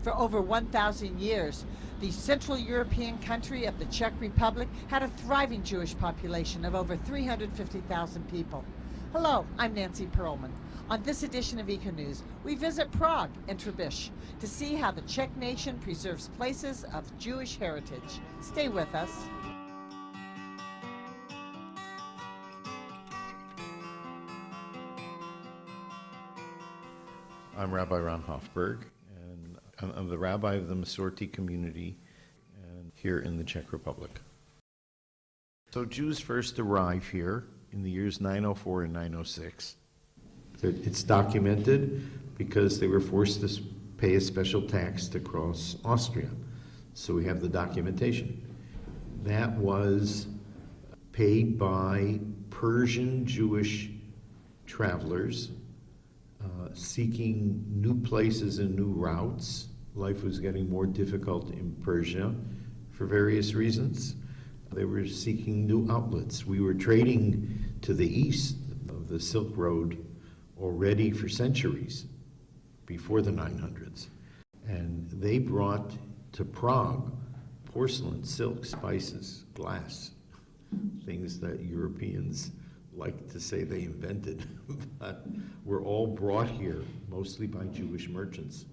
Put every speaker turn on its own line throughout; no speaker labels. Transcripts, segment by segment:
For over 1,000 years, the Central European country of the Czech Republic had a thriving Jewish population of over 350,000 people. Hello, I'm Nancy Pearlman. On this edition of ECONEWS, we visit Prague and Trebiš to see how the Czech nation preserves places of Jewish heritage. Stay with us.
I'm Rabbi Ron Hofberg, and I'm the rabbi of the Masorti community here in the Czech Republic. So Jews first arrived here in the years 904 and 906. It's documented because they were forced to pay a special tax to cross Austria. So we have the documentation. That was paid by Persian Jewish travelers seeking new places and new routes. Life was getting more difficult in Persia for various reasons. They were seeking new outlets. We were trading to the east of the Silk Road already for centuries, before the 900s. And they brought to Prague porcelain, silk, spices, glass, things that Europeans like to say they invented, but were all brought here, mostly by Jewish merchants.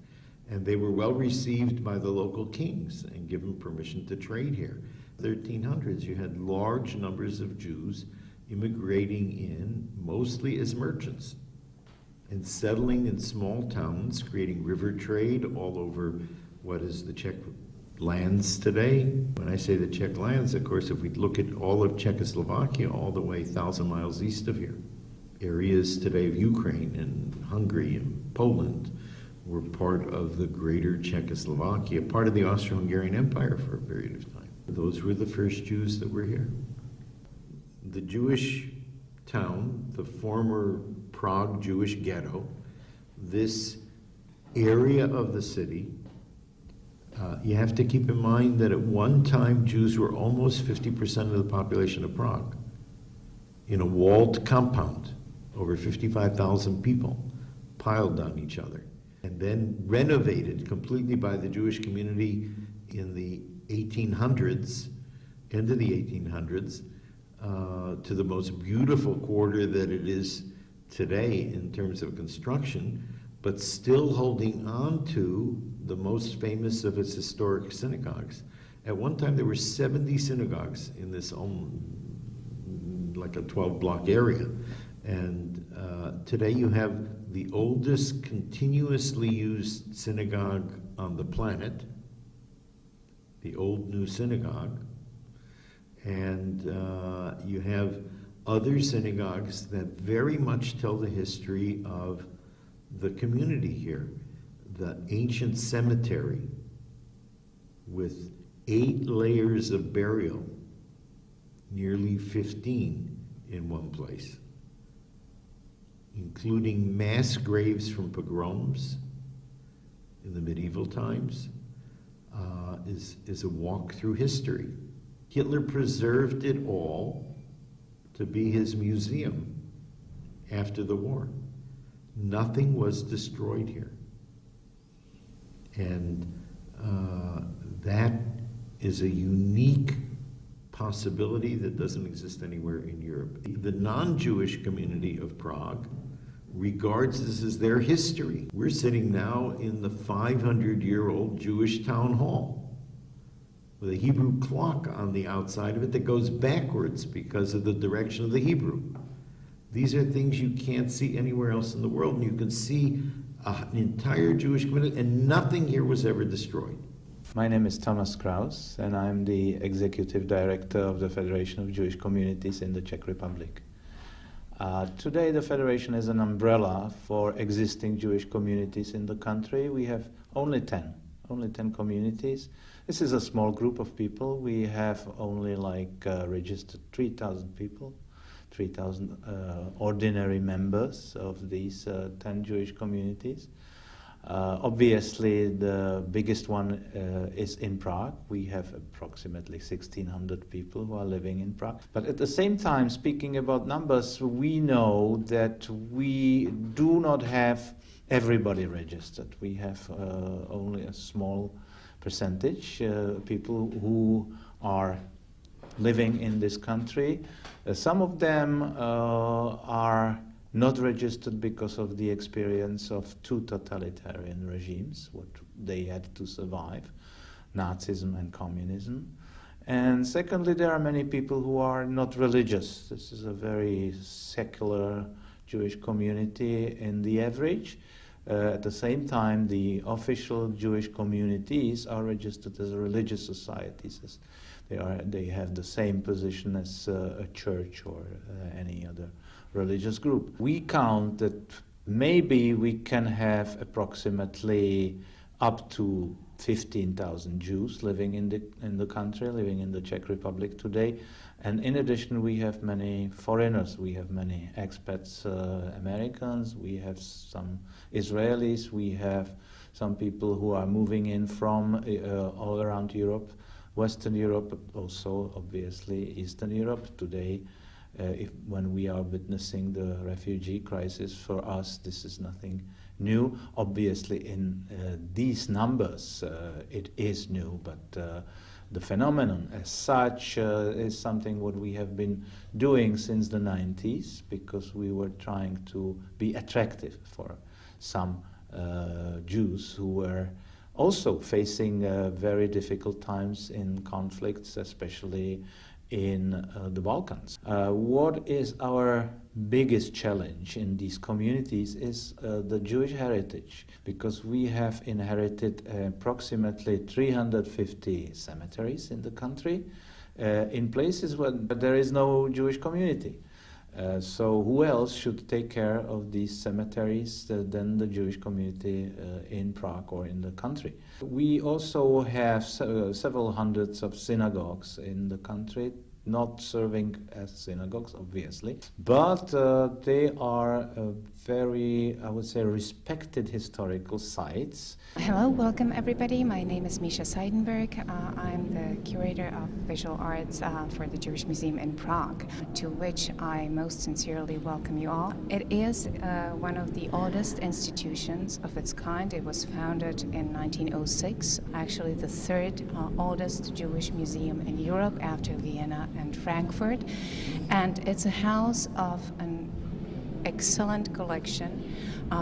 And they were well received by the local kings and given permission to trade here. 1300s, you had large numbers of Jews immigrating in, mostly as merchants, and settling in small towns, creating river trade all over what is the Czech lands today. When I say the Czech lands, of course, if we look at all of Czechoslovakia, all the way 1,000 miles east of here, areas today of Ukraine and Hungary and Poland were part of the greater Czechoslovakia, part of the Austro-Hungarian Empire for a period of time. Those were the first Jews that were here. The Jewish town, the former Prague Jewish ghetto, this area of the city, you have to keep in mind that at one time Jews were almost 50% of the population of Prague. In a walled compound, over 55,000 people piled on each other, and then renovated completely by the Jewish community in the 1800s, end of the 1800s, to the most beautiful quarter that it is today in terms of construction, but still holding on to the most famous of its historic synagogues. At one time there were 70 synagogues in this like a 12-block area. And today you have the oldest continuously used synagogue on the planet, the Old New Synagogue, and you have other synagogues that very much tell the history of the community here. The ancient cemetery with 8 layers of burial, nearly 15 in one place, including mass graves from pogroms in the medieval times, is a walk through history. Hitler preserved it all to be his museum after the war. Nothing was destroyed here. And that is a unique possibility that doesn't exist anywhere in Europe. The non-Jewish community of Prague regards this as their history. We're sitting now in the 500-year-old Jewish town hall with a Hebrew clock on the outside of it that goes backwards because of the direction of the Hebrew. These are things you can't see anywhere else in the world, and you can see an entire Jewish community, and nothing here was ever destroyed.
My name is Thomas Kraus, and I'm the Executive Director of the Federation of Jewish Communities in the Czech Republic. Today the Federation is an umbrella for existing Jewish communities in the country. We have only 10 communities. This is a small group of people. We have only registered 3,000 people, 3,000 ordinary members of these 10 Jewish communities. Obviously, the biggest one is in Prague. We have approximately 1,600 people who are living in Prague. But at the same time, speaking about numbers, we know that we do not have everybody registered. We have only a small percentage people who are living in this country. Some of them are not registered because of the experience of two totalitarian regimes, what they had to survive, Nazism and communism. And secondly, there are many people who are not religious. This is a very secular Jewish community in the average. At the same time, the official Jewish communities are registered as religious societies. They have the same position as a church or any other religious group. We count that maybe we can have approximately up to 15,000 Jews living in the country, living in the Czech Republic today. And in addition, we have many foreigners. We have many expats, Americans, we have some Israelis, we have some people who are moving in from all around Europe, Western Europe, but also obviously Eastern Europe. Today, when we are witnessing the refugee crisis, for us this is nothing new. Obviously in these numbers it is new, but the phenomenon as such is something what we have been doing since the 90s, because we were trying to be attractive for some Jews who were also facing very difficult times in conflicts, especially in the Balkans. What is our biggest challenge in these communities is the Jewish heritage, because we have inherited approximately 350 cemeteries in the country, in places where there is no Jewish community. So who else should take care of these cemeteries than the Jewish community in Prague or in the country? We also have several hundreds of synagogues in the country, not serving as synagogues, obviously, but they are very, I would say, respected historical sites.
Hello, welcome everybody. My name is Misha Seidenberg. I'm the curator of visual arts for the Jewish Museum in Prague, to which I most sincerely welcome you all. It is one of the oldest institutions of its kind. It was founded in 1906, actually the third oldest Jewish museum in Europe after Vienna and Frankfurt, and it's a house of an excellent collection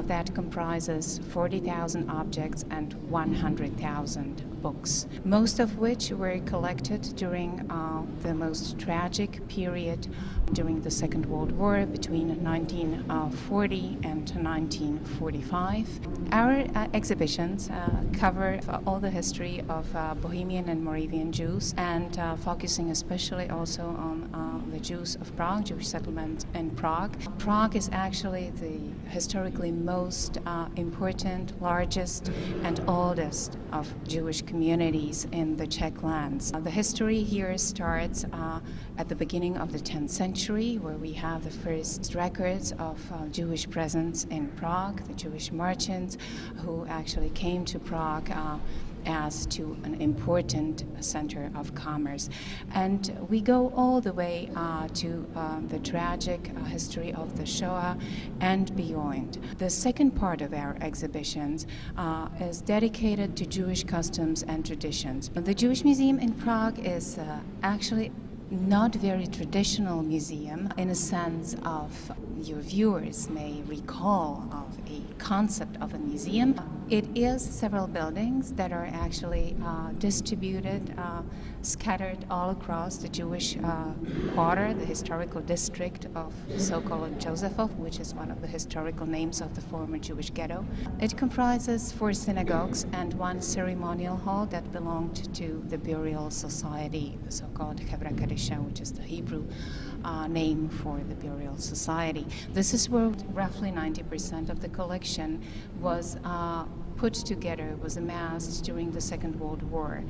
that comprises 40,000 objects and 100,000 books, most of which were collected during the most tragic period during the Second World War between 1940 and 1945. Our exhibitions cover all the history of Bohemian and Moravian Jews, and focusing especially also on the Jews of Prague, Jewish settlement in Prague. Prague is actually the historically most important, largest, and oldest of Jewish communities in the Czech lands. The history here starts at the beginning of the 10th century, where we have the first records of Jewish presence in Prague, the Jewish merchants who actually came to Prague as to an important center of commerce. And we go all the way to the tragic history of the Shoah and beyond. The second part of our exhibitions is dedicated to Jewish customs and traditions. The Jewish Museum in Prague is actually not very traditional museum in a sense of your viewers may recall of a concept of a museum. It is several buildings that are actually distributed, scattered all across the Jewish quarter, the historical district of so-called Josephov, which is one of the historical names of the former Jewish ghetto. It comprises 4 synagogues and 1 ceremonial hall that belonged to the burial society, the so-called Chevra Kadisha, which is the Hebrew name for the burial society. This is where roughly 90% of the collection was put together, was amassed during the Second World War.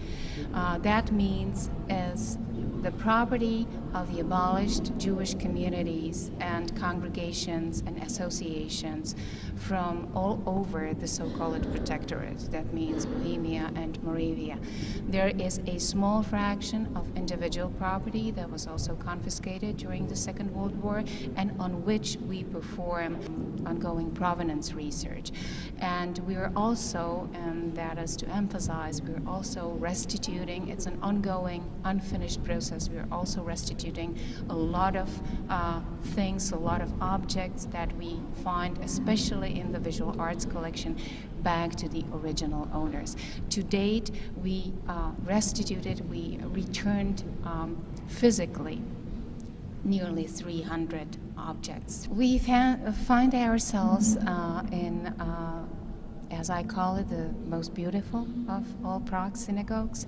That means as the property of the abolished Jewish communities and congregations and associations from all over the so-called protectorate. That means Bohemia and Moravia. There is a small fraction of individual property that was also confiscated during the Second World War, and on which we perform ongoing provenance research. And we are also, and that is to emphasize, we're also restituting. It's an ongoing, unfinished process. We're also restituting a lot of things, a lot of objects that we find, especially in the visual arts collection, back to the original owners. To date, we restituted, we returned physically nearly 300 objects. We find ourselves in, as I call it, the most beautiful of all Prague synagogues,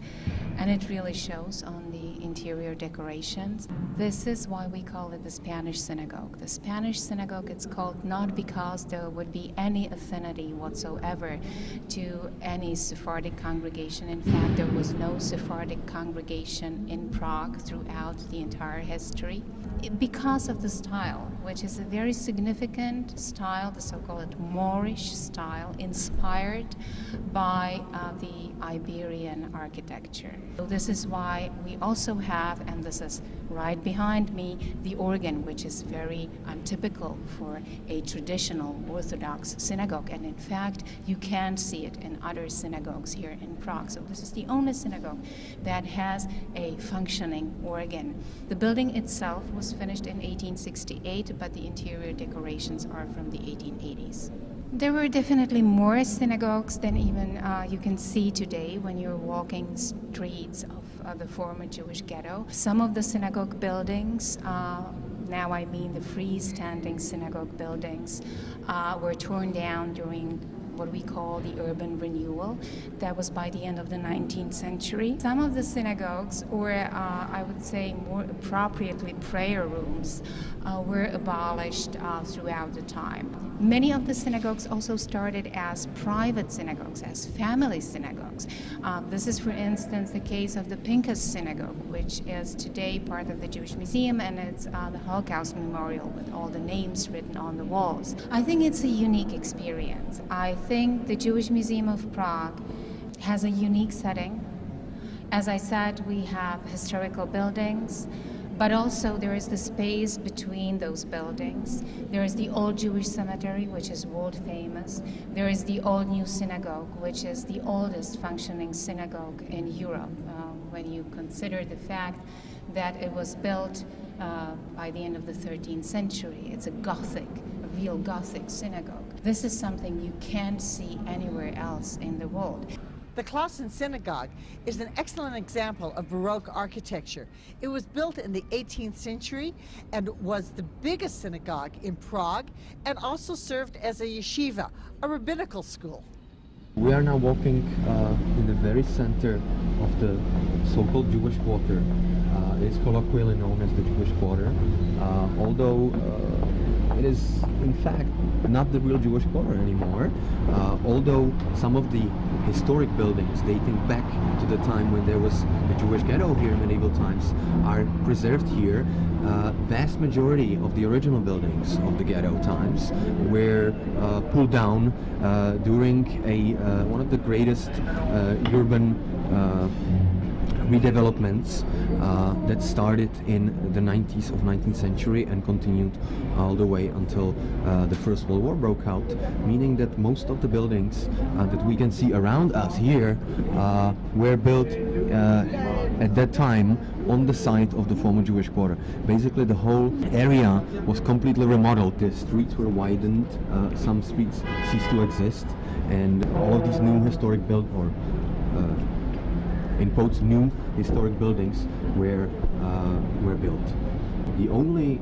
and it really shows on the interior decorations. This is why we call it the Spanish synagogue. The Spanish synagogue, it's called not because there would be any affinity whatsoever to any Sephardic congregation. In fact, there was no Sephardic congregation in Prague throughout the entire history. Because of the style, which is a very significant style, the so-called Moorish style, inspired by the Iberian architecture. So this is why we also have, and this is right behind me, the organ, which is very untypical for a traditional Orthodox synagogue. And in fact, you can't see it in other synagogues here in Prague. So this is the only synagogue that has a functioning organ. The building itself was finished in 1868, but the interior decorations are from the 1880s. There were definitely more synagogues than even you can see today when you're walking streets of the former Jewish ghetto. Some of the synagogue buildings, now I mean the freestanding synagogue buildings, were torn down during what we call the urban renewal. That was by the end of the 19th century. Some of the synagogues, or I would say more appropriately prayer rooms, were abolished throughout the time. Many of the synagogues also started as private synagogues, as family synagogues. This is, for instance, the case of the Pinkas Synagogue, which is today part of the Jewish Museum, and it's the Holocaust Memorial with all the names written on the walls. I think it's a unique experience. I think the Jewish Museum of Prague has a unique setting. As I said, we have historical buildings, but also there is the space between those buildings. There is the Old Jewish Cemetery, which is world famous. There is the Old New Synagogue, which is the oldest functioning synagogue in Europe, when you consider the fact that it was built by the end of the 13th century. It's a Gothic, a real Gothic synagogue. This is something you can't see anywhere else in the world.
The Clausen Synagogue is an excellent example of Baroque architecture. It was built in the 18th century and was the biggest synagogue in Prague, and also served as a yeshiva, a rabbinical school.
We are now walking in the very center of the so-called Jewish Quarter. It is colloquially known as the Jewish Quarter, although it is in fact not the real Jewish Quarter anymore, although some of the historic buildings dating back to the time when there was a Jewish ghetto here in medieval times are preserved here. Vast majority of the original buildings of the ghetto times were pulled down during one of the greatest urban redevelopments that started in the 90s of 19th century and continued all the way until the First World War broke out, meaning that most of the buildings that we can see around us here were built at that time on the site of the former Jewish Quarter. Basically the whole area was completely remodeled. The streets were widened, some streets ceased to exist, and all of these new historic in quotes, new historic buildings were built. The only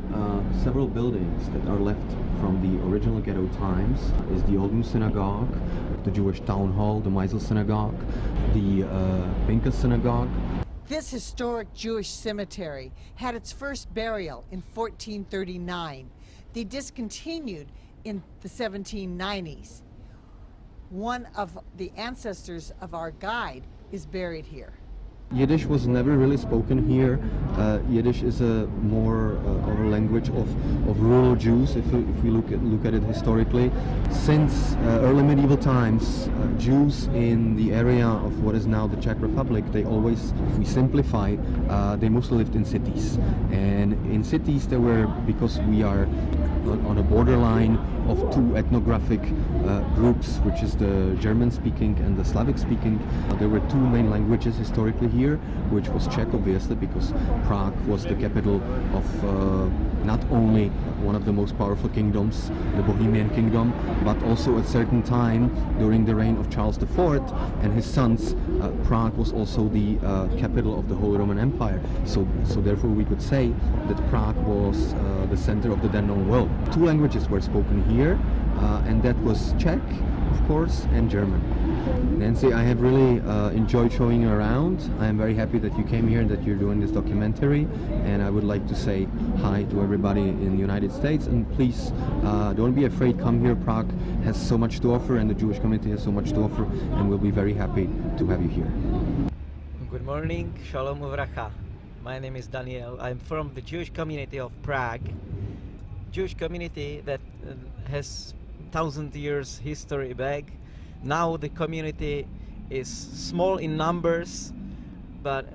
several buildings that are left from the original ghetto times is the Old New Synagogue, the Jewish Town Hall, the Meisel Synagogue, the Pinkas Synagogue.
This historic Jewish cemetery had its first burial in 1439. They discontinued in the 1790s. One of the ancestors of our guide is buried here.
Yiddish was never really spoken here. Yiddish is a more of a language of rural Jews. If we look at it historically, since early medieval times, Jews in the area of what is now the Czech Republic, they always, if we simplify, they mostly lived in cities. And in cities there were, because we are on a borderline of two ethnographic groups, which is the German-speaking and the Slavic-speaking. There were two main languages historically here, which was Czech, obviously, because Prague was the capital of not only one of the most powerful kingdoms, the Bohemian Kingdom, but also at a certain time during the reign of Charles IV and his sons, Prague was also the capital of the Holy Roman Empire. So therefore we could say that Prague was the center of the then known world. Two languages were spoken here, and that was Czech, of course, and German. Nancy, I have really enjoyed showing you around. I am very happy that you came here and that you're doing this documentary, and I would like to say hi to everybody in the United States, and please don't be afraid, come here. Prague has so much to offer and the Jewish community has so much to offer, and we'll be very happy to have you here.
Good morning, Shalom Uvracha. My name is Daniel. I'm from the Jewish community of Prague. Jewish community that has 1,000 years history back. Now the community is small in numbers, but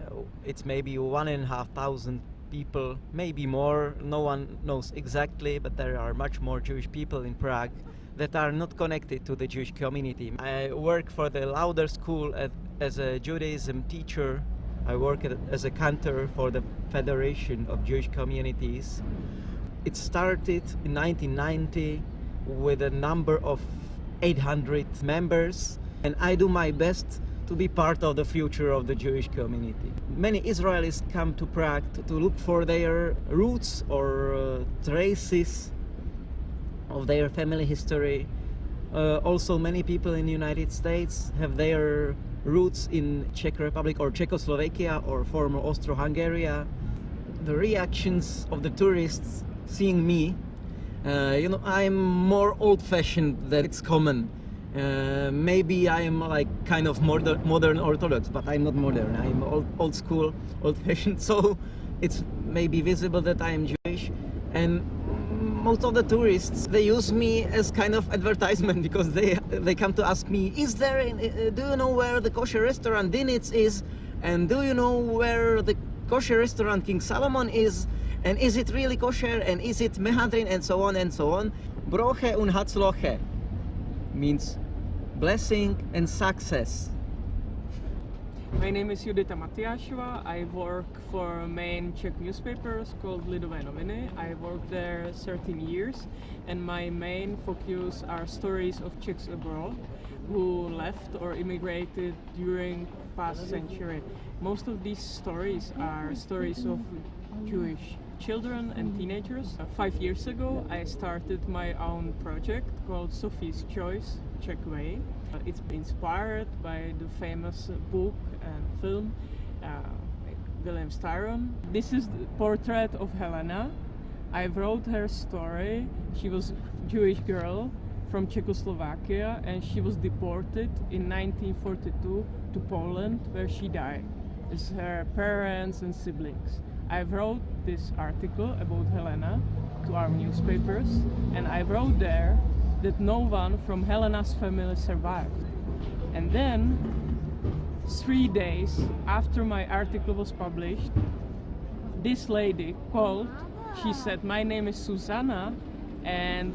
it's maybe 1,500 people, maybe more. No one knows exactly, but there are much more Jewish people in Prague that are not connected to the Jewish community. I work for the Lauder School as a Judaism teacher. I work as a cantor for the Federation of Jewish Communities. It started in 1990 with a number of 800 members, and I do my best to be part of the future of the Jewish community. Many Israelis come to Prague to look for their roots or traces of their family history. Also, many people in the United States have their roots in Czech Republic or Czechoslovakia or former Austro-Hungary. The reactions of the tourists seeing me, I'm more old-fashioned than it's common. Maybe I'm like kind of modern Orthodox, but I'm not modern. I'm old school, old-fashioned. So it's maybe visible that I am Jewish, and most of the tourists, they use me as kind of advertisement, because they come to ask me, do you know where the kosher restaurant Dinitz is, and do you know where the kosher restaurant King Solomon is, and is it really kosher, and is it mehadrin, and so on and so on. Broche und Hatzloche means blessing and success.
My name is Judith Matyášová. I work for a main Czech newspapers called Lidové noviny. I worked there 13 years, and my main focus are stories of Czechs abroad who left or immigrated during past century. Most of these stories are stories of Jewish children and teenagers. 5 years ago I started my own project called Sophie's Choice Czech Way. It's inspired by the famous book and film William Styron. This is the portrait of Helena. I wrote her story. She was a Jewish girl from Czechoslovakia, and she was deported in 1942 to Poland, where she died with her parents and siblings. I wrote this article about Helena to our newspapers, and I wrote there that no one from Helena's family survived. And then, 3 days after my article was published, this lady called. She said, "My name is Susanna, and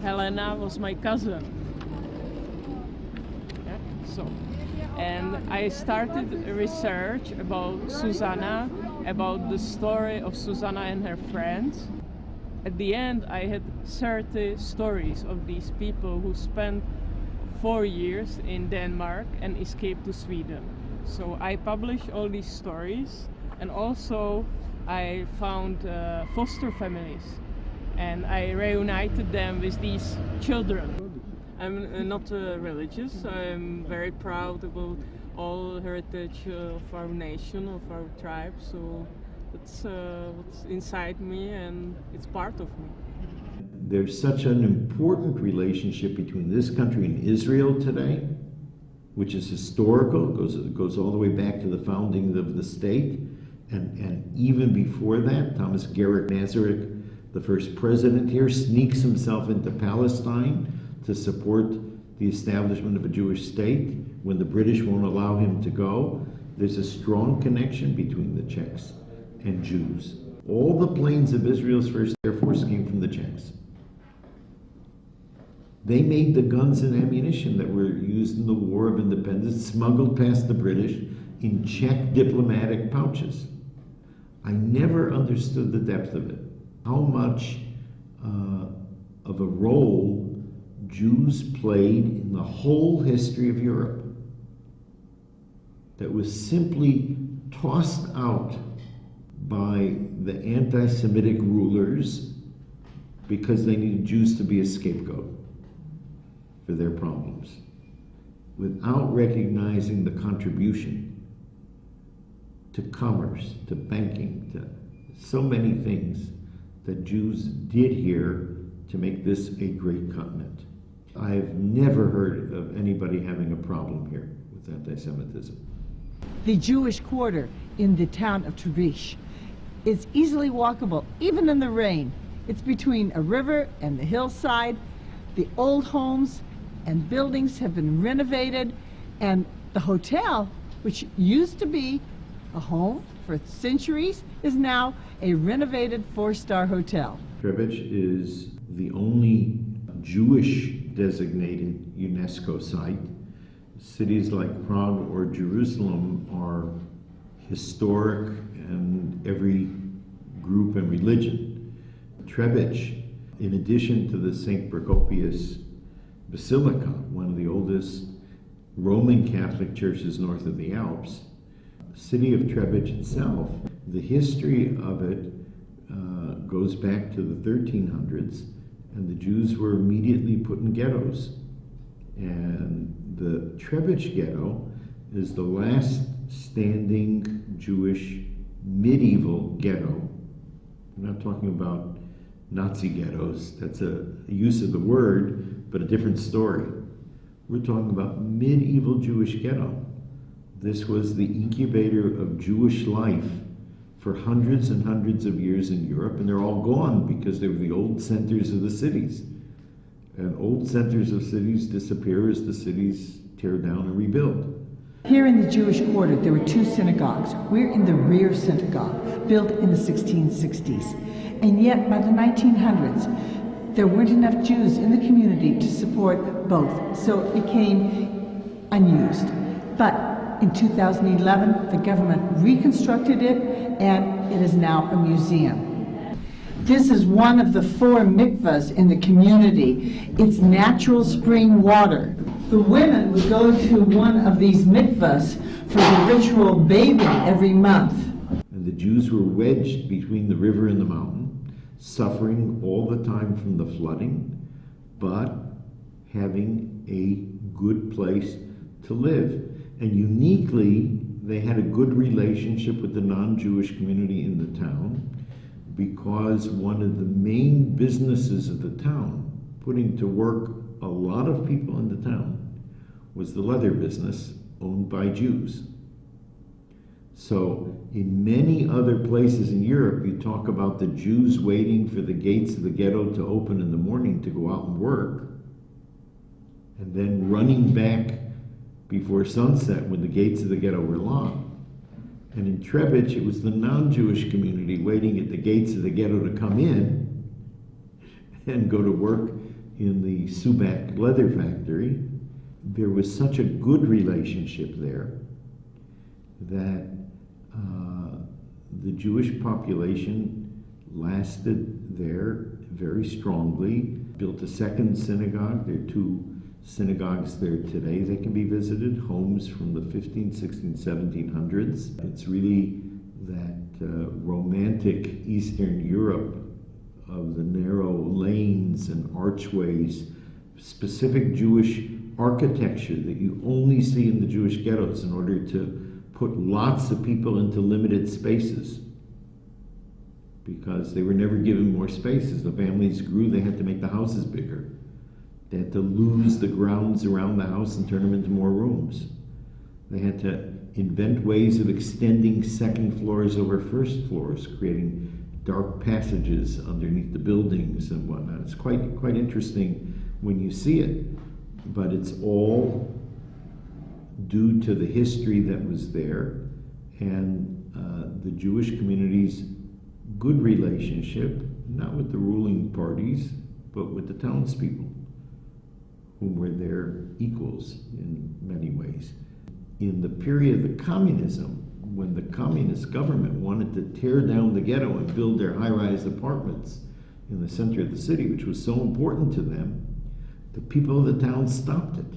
Helena was my cousin." Yeah, so. And I started research about Susanna, about the story of Susanna and her friends. At the end, I had 30 stories of these people who spent 4 years in Denmark and escaped to Sweden. So I published all these stories, and also I found foster families, and I reunited them with these children. I'm not religious. I'm very proud about all heritage of our nation, of our tribe. So that's what's inside me, and it's part of me.
there's such an important relationship between this country and Israel today, which is historical, goes all the way back to the founding of the state, and even before that, Thomas Garrick Masaryk, the first president here, sneaks himself into Palestine to support the establishment of a Jewish state when the British won't allow him to go. There's a strong connection between the Czechs and Jews. All the planes of Israel's First Air Force came from the Czechs. They made the guns and ammunition that were used in the War of Independence, smuggled past the British in Czech diplomatic pouches. I never understood the depth of it. How much of a role Jews played in the whole history of Europe that was simply tossed out by the anti-Semitic rulers because they needed Jews to be a scapegoat for their problems, without recognizing the contribution to commerce, to banking, to so many things that Jews did here to make this a great continent. I've never heard of anybody having a problem here with anti-Semitism.
The Jewish quarter in the town of Trebish is easily walkable, even in the rain. It's between a river and the hillside. The old homes and buildings have been renovated, and the hotel, which used to be a home for centuries, is now a renovated 4-star hotel.
Trebish is the only Jewish designated UNESCO site. Cities like Prague or Jerusalem are historic in every group and religion. Trebish, in addition to the St. Procopius Basilica, one of the oldest Roman Catholic churches north of the Alps, the city of Trebish itself, the history of it goes back to the 1300s, and the Jews were immediately put in ghettos. And the Trebish ghetto is the last standing Jewish medieval ghetto. I'm not talking about Nazi ghettos. That's a use of the word, but a different story. We're talking about medieval Jewish ghetto. This was the incubator of Jewish life for hundreds and hundreds of years in Europe, and they're all gone because they were the old centers of the cities. And old centers of cities disappear as the cities tear down and rebuild.
Here in the Jewish quarter, there were 2 synagogues. We're in the rear synagogue, built in the 1660s. And yet, by the 1900s, there weren't enough Jews in the community to support both, so it became unused. But in 2011, the government reconstructed it, and it is now a museum. This is one of the 4 mikvahs in the community. It's natural spring water. The women would go to one of these mikvahs for the ritual bathing every month.
And the Jews were wedged between the river and the mountain, suffering all the time from the flooding, but having a good place to live. And uniquely, they had a good relationship with the non-Jewish community in the town, because one of the main businesses of the town, putting to work a lot of people in the town, was the leather business owned by Jews. So in many other places in Europe, you talk about the Jews waiting for the gates of the ghetto to open in the morning to go out and work, and then running back before sunset when the gates of the ghetto were locked. And in Trebish, it was the non-Jewish community waiting at the gates of the ghetto to come in and go to work in the Subac leather factory. There was such a good relationship there that the Jewish population lasted there very strongly, built a second synagogue. There are 2 synagogues there today that can be visited, homes from the 15th, 16th, 1700s. It's really that romantic Eastern Europe of the narrow lanes and archways, specific Jewish architecture that you only see in the Jewish ghettos in order to put lots of people into limited spaces, because they were never given more space. As the families grew, they had to make the houses bigger. They had to lose the grounds around the house and turn them into more rooms. They had to invent ways of extending second floors over first floors, creating dark passages underneath the buildings and whatnot. It's quite interesting when you see it, but it's all due to the history that was there and the Jewish community's good relationship, not with the ruling parties, but with the townspeople, who were their equals in many ways. In the period of the communism, when the communist government wanted to tear down the ghetto and build their high-rise apartments in the center of the city, which was so important to them, the people of the town stopped it.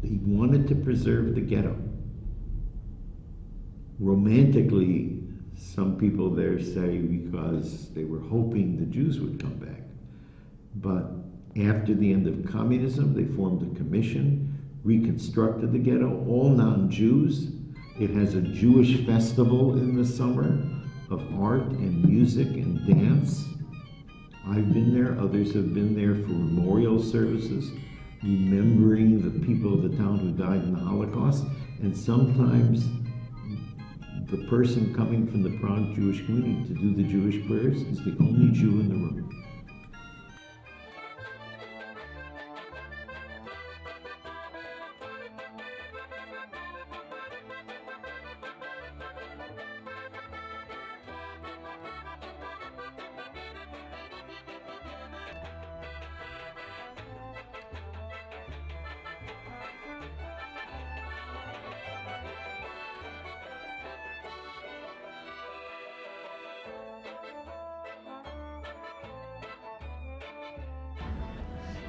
They wanted to preserve the ghetto. Romantically, some people there say because they were hoping the Jews would come back. But after the end of communism, they formed a commission, reconstructed the ghetto, all non-Jews. It has a Jewish festival in the summer of art and music and dance. I've been there, others have been there for memorial services, remembering the people of the town who died in the Holocaust, and sometimes the person coming from the Prague Jewish community to do the Jewish prayers is the only Jew in the room.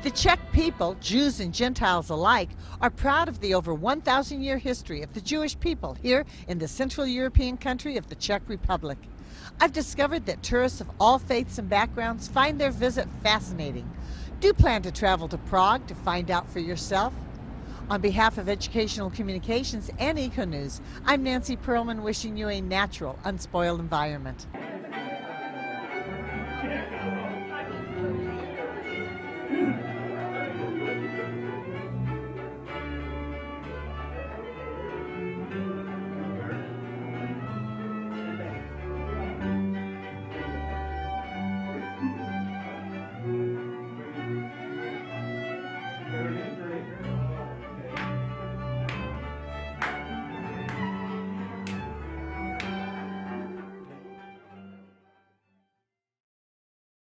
The Czech people, Jews and Gentiles alike, are proud of the over 1,000-year history of the Jewish people here in the Central European country of the Czech Republic. I've discovered that tourists of all faiths and backgrounds find their visit fascinating. Do plan to travel to Prague to find out for yourself. On behalf of Educational Communications and ECONEWS, I'm Nancy Pearlman, wishing you a natural, unspoiled environment.